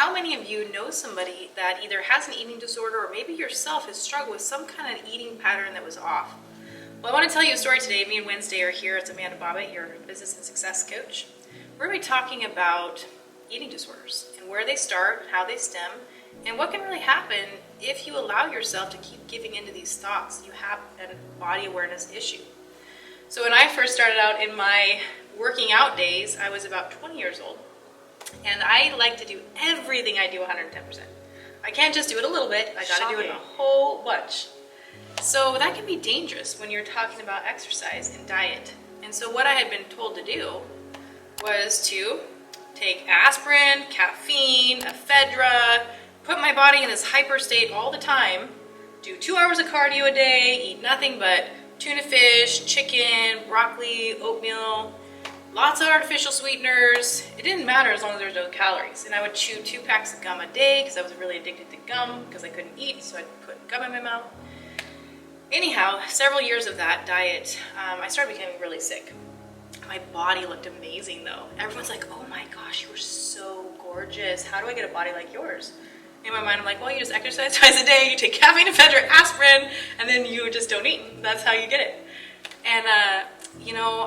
how many of you know somebody that either has an eating disorder or maybe yourself has struggled with some kind of eating pattern that was off? Well, I want to tell you a story today. Me and Wednesday are here. It's Amanda Bobbett, your business and success coach. We're going to be talking about eating disorders and where they start, how they stem, and what can really happen if you allow yourself to keep giving into these thoughts. You have a body awareness issue. So when I first started out in my working out days, I was about 20 years old. And I like to do everything I do 110%. I can't just do it a little bit, I gotta do it a whole bunch. So that can be dangerous when you're talking about exercise and diet. And so what I had been told to do was to take aspirin, caffeine, ephedra, put my body in this hyper state all the time, do 2 hours of cardio a day, eat nothing but tuna fish, chicken, broccoli, oatmeal, lots of artificial sweeteners. It didn't matter as long as there was no calories. And I would chew 2 packs of gum a day because I was really addicted to gum because I couldn't eat, so I'd put gum in my mouth. Anyhow, several years of that diet, I started becoming really sick. My body looked amazing though. Everyone's like, oh my gosh, you were so gorgeous. How do I get a body like yours? In my mind, I'm like, well, you just exercise twice a day, you take caffeine, ephedra, aspirin, and then you just don't eat. That's how you get it. And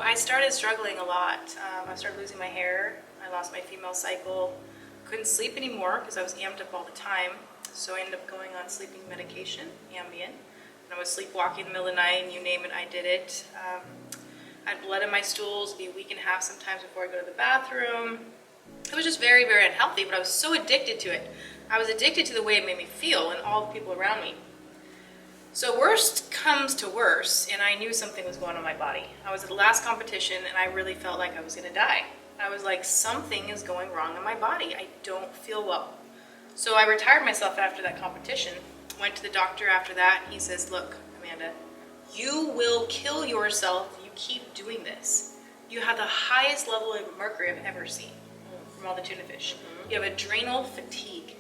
I started struggling a lot. I started losing my hair. I lost my female cycle. Couldn't sleep anymore because I was amped up all the time. So I ended up going on sleeping medication, Ambien. And I was sleepwalking in the middle of the night, and you name it, I did it. I had blood in my stools, it'd be a week and a half sometimes before I go to the bathroom. It was just very, very unhealthy, but I was so addicted to it. I was addicted to the way it made me feel and all the people around me. So worst comes to worse, and I knew something was going on in my body. I was at the last competition, and I really felt like I was going to die. I was like, something is going wrong in my body. I don't feel well. So I retired myself after that competition, went to the doctor after that. He says, look, Amanda, you will kill yourself if you keep doing this. You have the highest level of mercury I've ever seen from all the tuna fish. You have adrenal fatigue,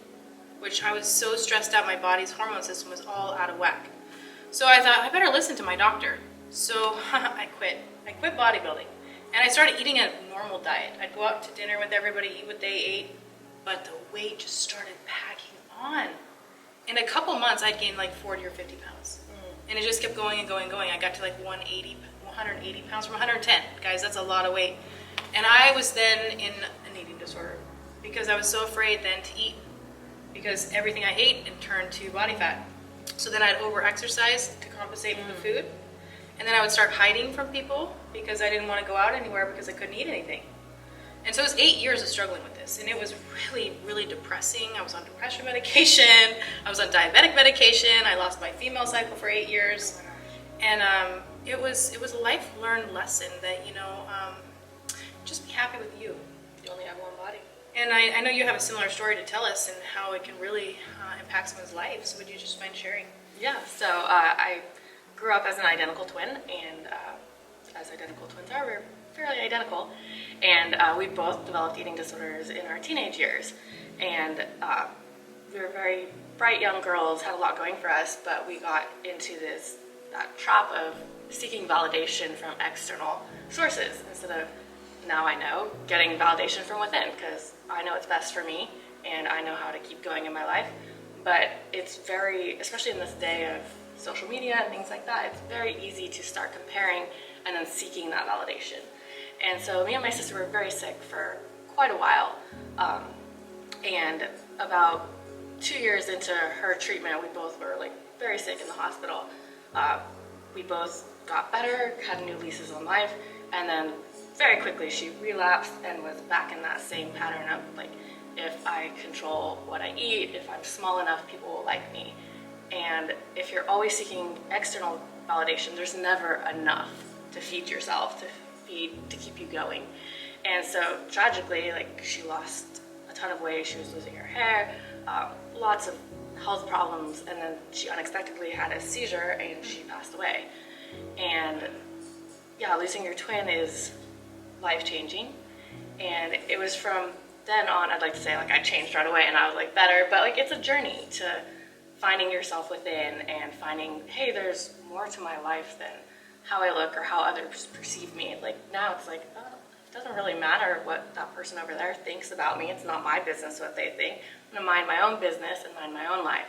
which I was so stressed out, my body's hormone system was all out of whack. So I thought, I better listen to my doctor. So I quit. I quit bodybuilding. And I started eating a normal diet. I'd go out to dinner with everybody, eat what they ate, but the weight just started packing on. In a couple months, I'd gained like 40 or 50 pounds. And it just kept going and going and going. I got to like 180 pounds from 110. Guys, that's a lot of weight. And I was then in an eating disorder because I was so afraid then to eat, because everything I ate it turned to body fat. So then I'd over-exercise to compensate for the food. And then I would start hiding from people because I didn't want to go out anywhere because I couldn't eat anything. And so it was 8 years of struggling with this. And it was really, really depressing. I was on depression medication. I was on diabetic medication. I lost my female cycle for 8 years. And it was a life-learned lesson that, just be happy with you. You only have one body. And I know you have a similar story to tell us and how it can really impact someone's life. So would you just mind sharing? Yeah, so I grew up as an identical twin, and as identical twins are, we're fairly identical. And we both developed eating disorders in our teenage years. And we were very bright young girls, had a lot going for us, but we got into that trap of seeking validation from external sources instead of, now I know, getting validation from within, because I know it's best for me and I know how to keep going in my life. But it's very, especially in this day of social media and things like that, it's very easy to start comparing and then seeking that validation. And so me and my sister were very sick for quite a while. And about 2 years into her treatment, we both were like very sick in the hospital. We both got better, had new leases on life, and then very quickly she relapsed and was back in that same pattern of like, if I control what I eat, if I'm small enough, people will like me. And if you're always seeking external validation, there's never enough to feed yourself, to keep you going. And so tragically, like, she lost a ton of weight, she was losing her hair, lots of health problems, and then she unexpectedly had a seizure and she passed away. And yeah, losing your twin is life-changing. And it was from then on, I'd like to say, like, I changed right away and I was like better, but like, it's a journey to finding yourself within and finding, hey, there's more to my life than how I look or how others perceive me. Like, now it's like, oh, I've doesn't really matter what that person over there thinks about me. It's not my business what they think. I'm gonna mind my own business and mind my own life.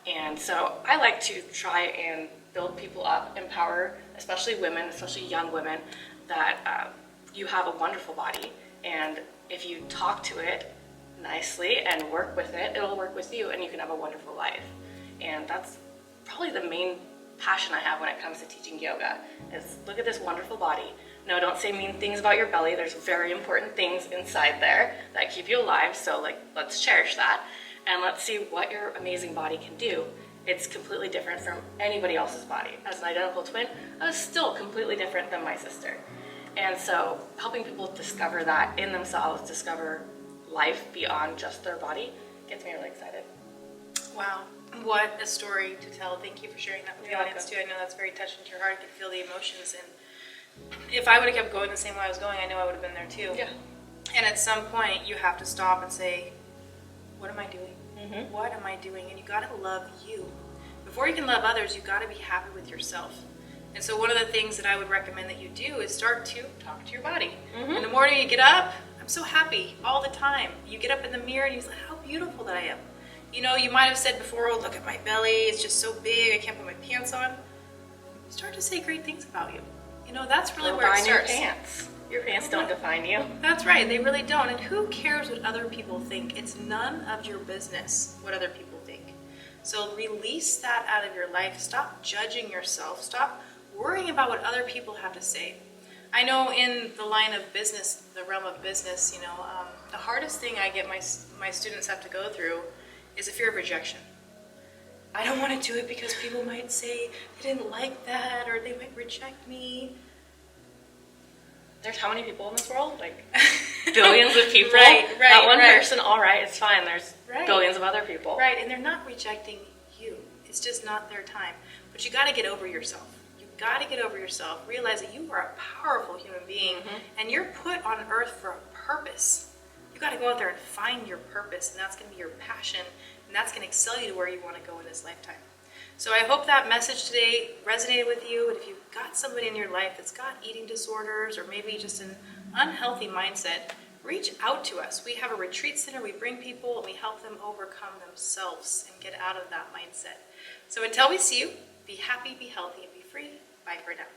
And so I like to try and build people up, empower, especially women, especially young women, that you have a wonderful body. And if you talk to it nicely and work with it, it'll work with you and you can have a wonderful life. And that's probably the main passion I have when it comes to teaching yoga is look at this wonderful body. No, don't say mean things about your belly. There's very important things inside there that keep you alive. So let's cherish that. And let's see what your amazing body can do. It's completely different from anybody else's body. As an identical twin, I was still completely different than my sister. And so helping people discover that in themselves, discover life beyond just their body, gets me really excited. Wow, what a story to tell. Thank you for sharing that with the audience too. I know that's very touching to your heart. I can feel the emotions, and if I would have kept going the same way I was going, I know I would have been there too. Yeah. And at some point you have to stop and say, what am I doing? Mm-hmm. What am I doing? And you got to love you. Before you can love others, you got to be happy with yourself. And so one of the things that I would recommend that you do is start to talk to your body. Mm-hmm. In the morning you get up, I'm so happy all the time. You get up in the mirror and you say, how beautiful that I am. You know, you might have said before, oh, look at my belly, it's just so big, I can't put my pants on. Start to say great things about you. You know, that's really where it starts. Your pants. Your pants don't define you. That's right, they really don't. And who cares what other people think? It's none of your business what other people think. So release that out of your life. Stop judging yourself. Stop worrying about what other people have to say. I know in the line of business, the realm of business, you know, the hardest thing I get my students have to go through is a fear of rejection. I don't want to do it because people might say they didn't like that or they might reject me. There's how many people in this world? Like billions of people. Right, that one right. person, all right, it's fine. There's Right. billions of other people. Right, and they're not rejecting you. It's just not their time. But you got to get over yourself. You got to get over yourself. Realize that you are a powerful human being, and you're put on earth for a purpose. You got to go out there and find your purpose, and that's going to be your passion, and that's going to excel you to where you want to go in this lifetime. So I hope that message today resonated with you, and if you've got somebody in your life that's got eating disorders or maybe just an unhealthy mindset, reach out to us. We have a retreat center. We bring people and we help them overcome themselves and get out of that mindset. So until we see you, be happy, be healthy, and be free. Bye for now.